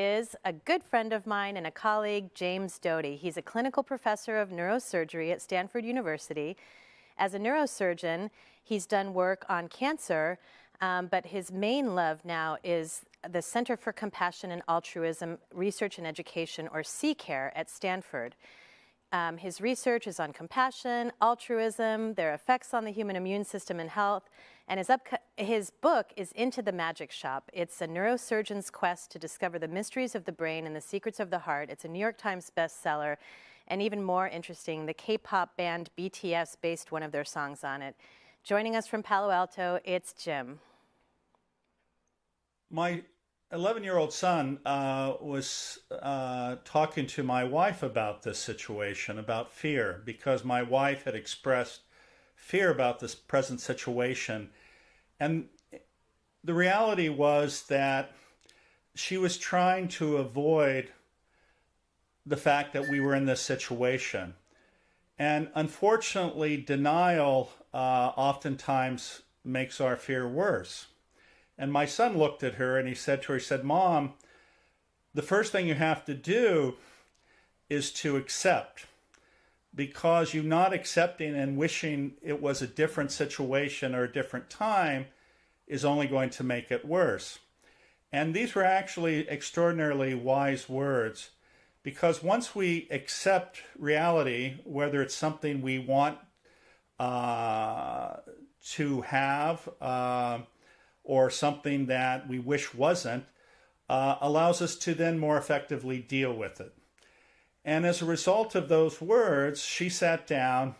Is a good friend of mine and a colleague, James Doty. He's a clinical professor of neurosurgery at Stanford University. As a neurosurgeon, he's done work on cancer, but his main love now is the Center for Compassion and Altruism Research and Education, or CCARE, at Stanford. His research is on compassion, altruism, their effects on the human immune system and health, and his book is Into the Magic Shop. It's a neurosurgeon's quest to discover the mysteries of the brain and the secrets of the heart. It's a New York Times bestseller, and even more interesting, the K-pop band BTS based one of their songs on it. Joining us from Palo Alto, it's Jim. My 11-year-old son was talking to my wife about this situation, about fear, because my wife had expressed fear about this present situation. And the reality was that she was trying to avoid the fact that we were in this situation. And unfortunately, denial oftentimes makes our fear worse. And my son looked at her and he said to her, "Mom, the first thing you have to do is to accept, because you not accepting and wishing it was a different situation or a different time is only going to make it worse." And these were actually extraordinarily wise words, because once we accept reality, whether it's something we want to have, or something that we wish wasn't, allows us to then more effectively deal with it. And as a result of those words, she sat down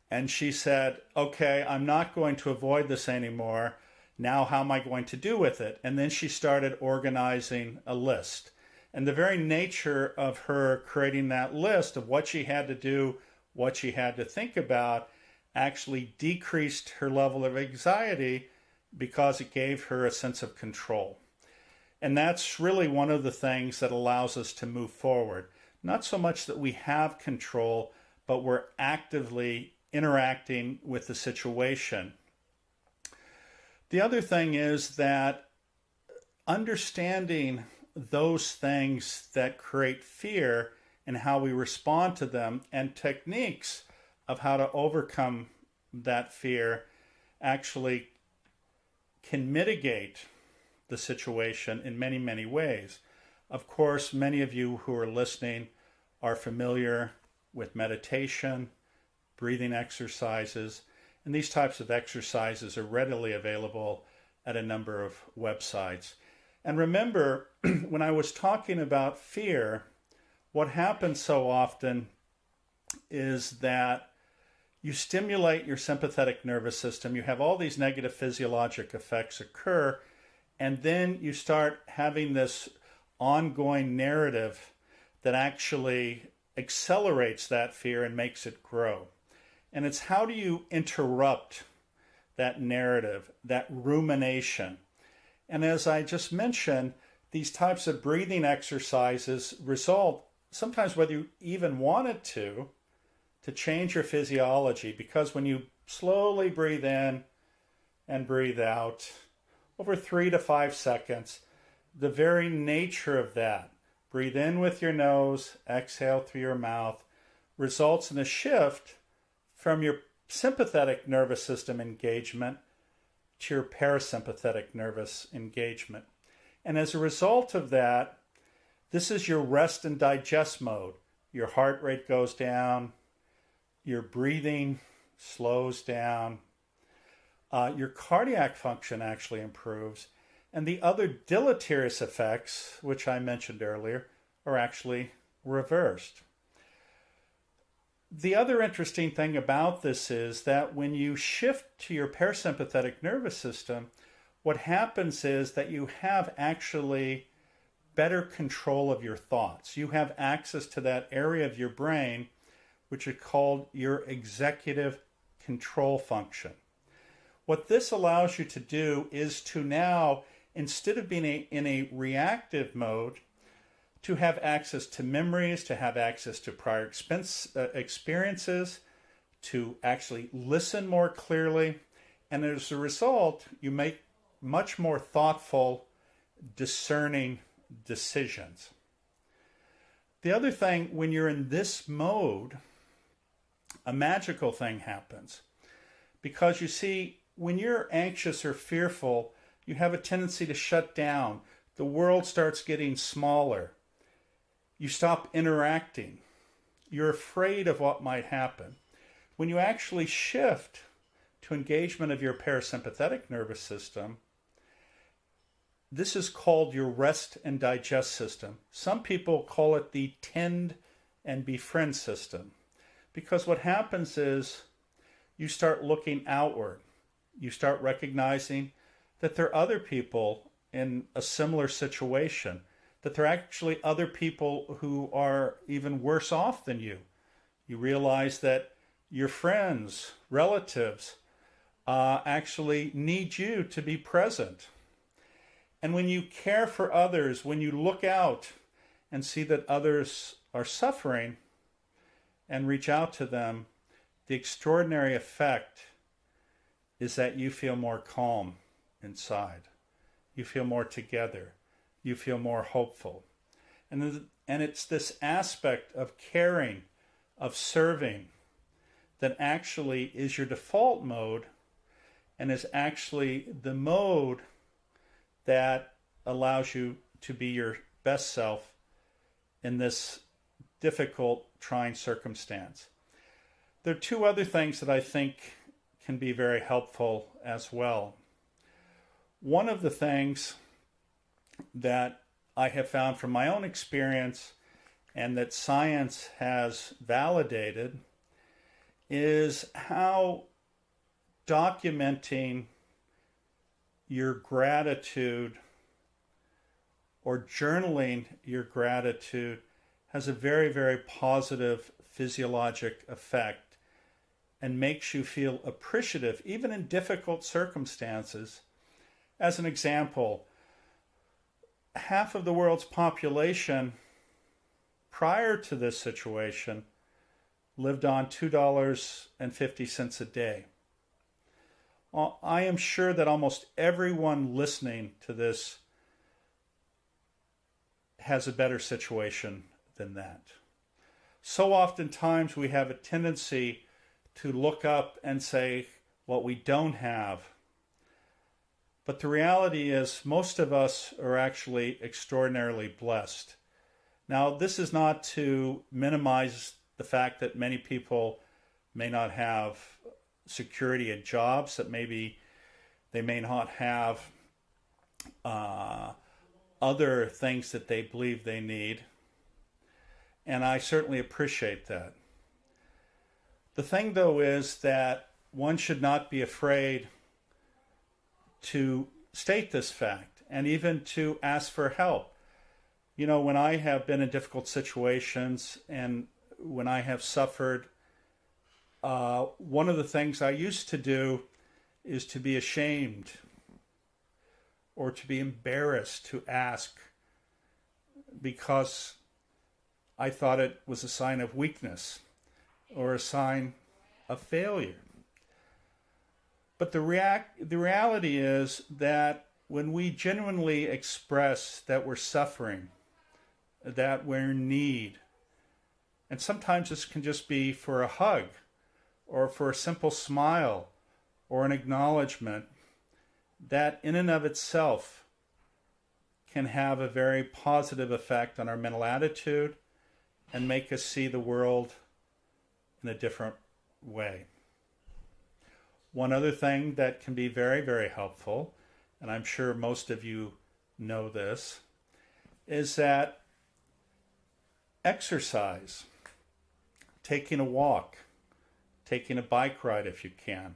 and she said, "Okay, I'm not going to avoid this anymore. Now how am I going to do with it?" And then she started organizing a list. And the very nature of her creating that list of what she had to do, what she had to think about, actually decreased her level of anxiety, because it gave her a sense of control. And that's really one of the things that allows us to move forward. Not so much that we have control, but we're actively interacting with the situation. The other thing is that understanding those things that create fear and how we respond to them, and techniques of how to overcome that fear, actually can mitigate the situation in many, many ways. Of course, many of you who are listening are familiar with meditation, breathing exercises, and these types of exercises are readily available at a number of websites. And remember, when I was talking about fear, what happens so often is that you stimulate your sympathetic nervous system, you have all these negative physiologic effects occur, and then you start having this ongoing narrative that actually accelerates that fear and makes it grow. And it's how do you interrupt that narrative, that rumination? And as I just mentioned, these types of breathing exercises result, sometimes whether you even wanted to change your physiology, because when you slowly breathe in and breathe out over 3 to 5 seconds, the very nature of that, breathe in with your nose, exhale through your mouth, results in a shift from your sympathetic nervous system engagement to your parasympathetic nervous engagement. And as a result of that, this is your rest and digest mode. Your heart rate goes down, your breathing slows down, your cardiac function actually improves, and the other deleterious effects, which I mentioned earlier, are actually reversed. The other interesting thing about this is that when you shift to your parasympathetic nervous system, what happens is that you have actually better control of your thoughts. You have access to that area of your brain which is called your executive control function. What this allows you to do is to now, instead of being in a reactive mode, to have access to memories, to have access to prior experiences, to actually listen more clearly. And as a result, you make much more thoughtful, discerning decisions. The other thing, when you're in this mode, a magical thing happens. Because you see, when you're anxious or fearful, you have a tendency to shut down. The world starts getting smaller. You stop interacting. You're afraid of what might happen. When you actually shift to engagement of your parasympathetic nervous system, this is called your rest and digest system. Some people call it the tend and befriend system. Because what happens is you start looking outward. You start recognizing that there are other people in a similar situation, that there are actually other people who are even worse off than you. You realize that your friends, relatives, actually need you to be present. And when you care for others, when you look out and see that others are suffering and reach out to them, the extraordinary effect is that you feel more calm inside. You feel more together. You feel more hopeful. And it's this aspect of caring, of serving, that actually is your default mode and is actually the mode that allows you to be your best self in this difficult, trying circumstance. There are two other things that I think can be very helpful as well. One of the things that I have found from my own experience and that science has validated is how documenting your gratitude or journaling your gratitude has a very, very positive physiologic effect and makes you feel appreciative, even in difficult circumstances. As an example, half of the world's population prior to this situation lived on $2.50 a day. I am sure that almost everyone listening to this has a better situation than that. So oftentimes we have a tendency to look up and say what we don't have. But the reality is most of us are actually extraordinarily blessed. Now, this is not to minimize the fact that many people may not have security at jobs, that maybe they may not have other things that they believe they need. And I certainly appreciate that. The thing, though, is that one should not be afraid to state this fact and even to ask for help. You know, when I have been in difficult situations and when I have suffered, one of the things I used to do is to be ashamed or to be embarrassed to ask because I thought it was a sign of weakness or a sign of failure. But the reality is that when we genuinely express that we're suffering, that we're in need, and sometimes this can just be for a hug or for a simple smile or an acknowledgement, that in and of itself can have a very positive effect on our mental attitude and make us see the world in a different way. One other thing that can be very, very helpful, and I'm sure most of you know this, is that exercise, taking a walk, taking a bike ride if you can,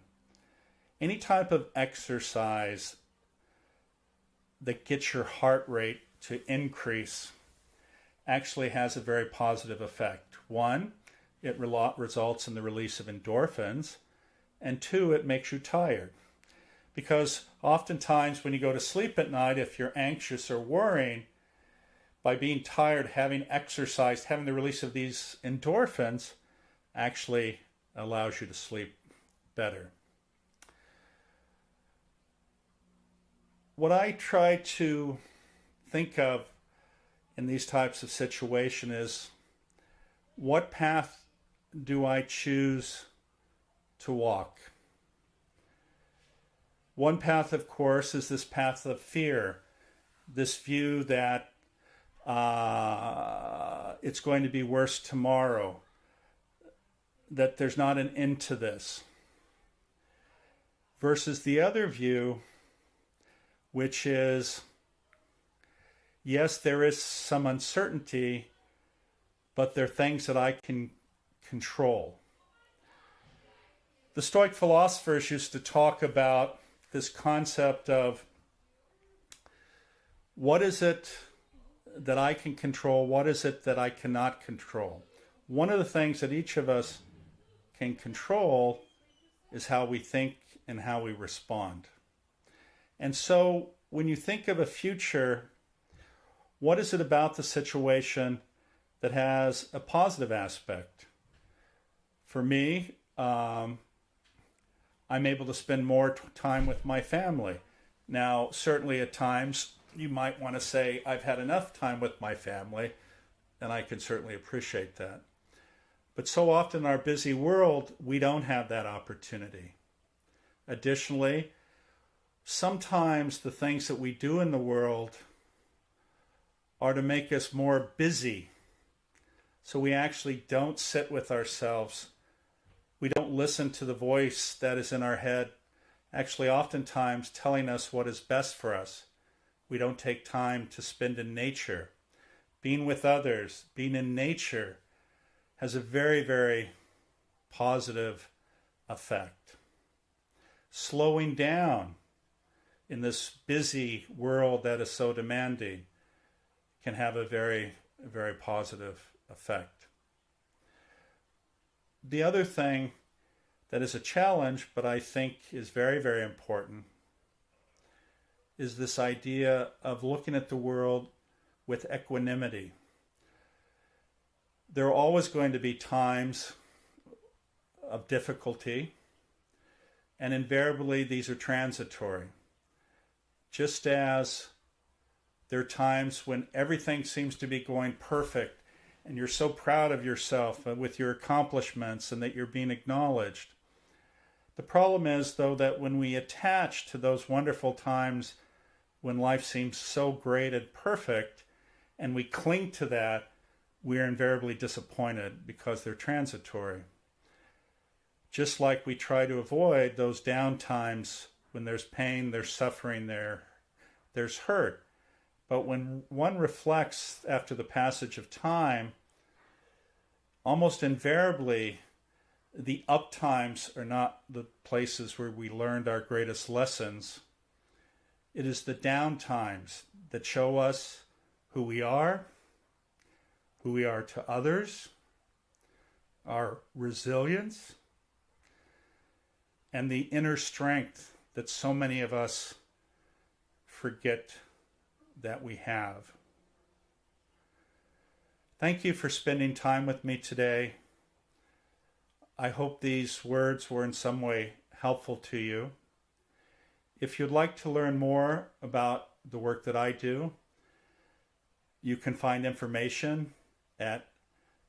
any type of exercise that gets your heart rate to increase actually has a very positive effect. One, it results in the release of endorphins, and two, it makes you tired. Because oftentimes when you go to sleep at night, if you're anxious or worrying, by being tired, having exercised, having the release of these endorphins actually allows you to sleep better. What I try to think of in these types of situations is, what path do I choose to walk? One path, of course, is this path of fear, this view that it's going to be worse tomorrow, that there's not an end to this. Versus the other view, which is, yes, there is some uncertainty, but there are things that I can control. The Stoic philosophers used to talk about this concept of, what is it that I can control? What is it that I cannot control? One of the things that each of us can control is how we think and how we respond. And so when you think of a future, what is it about the situation that has a positive aspect? For me, I'm able to spend more time with my family. Now, certainly at times, you might want to say, I've had enough time with my family, and I can certainly appreciate that. But so often in our busy world, we don't have that opportunity. Additionally, sometimes the things that we do in the world are to make us more busy. So we actually don't sit with ourselves. We don't listen to the voice that is in our head, actually oftentimes telling us what is best for us. We don't take time to spend in nature. Being with others, being in nature, has a very, very positive effect. Slowing down in this busy world that is so demanding can have a very, very positive effect. The other thing that is a challenge, but I think is very, very important, is this idea of looking at the world with equanimity. There are always going to be times of difficulty, and invariably these are transitory. Just as there are times when everything seems to be going perfect and you're so proud of yourself with your accomplishments and that you're being acknowledged. The problem is, though, that when we attach to those wonderful times when life seems so great and perfect, and we cling to that, we are invariably disappointed because they're transitory. Just like we try to avoid those down times when there's pain, there's suffering, there's hurt. But when one reflects after the passage of time, almost invariably the up times are not the places where we learned our greatest lessons. It is the down times that show us who we are to others, our resilience, and the inner strength that so many of us forget that we have. Thank you for spending time with me today. I hope these words were in some way helpful to you. If you'd like to learn more about the work that I do, you can find information at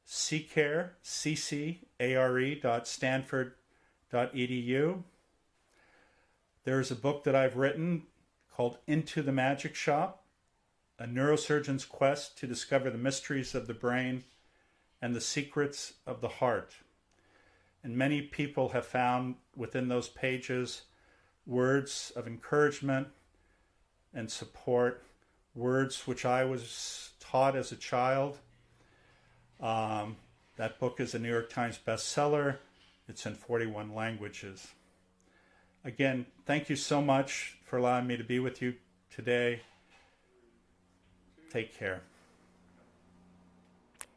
ccare.stanford.edu. There's a book that I've written called Into the Magic Shop, a neurosurgeon's quest to discover the mysteries of the brain and the secrets of the heart. And many people have found within those pages words of encouragement and support, words which I was taught as a child. That book is a New York Times bestseller. It's in 41 languages. Again, thank you so much for allowing me to be with you today. Take care.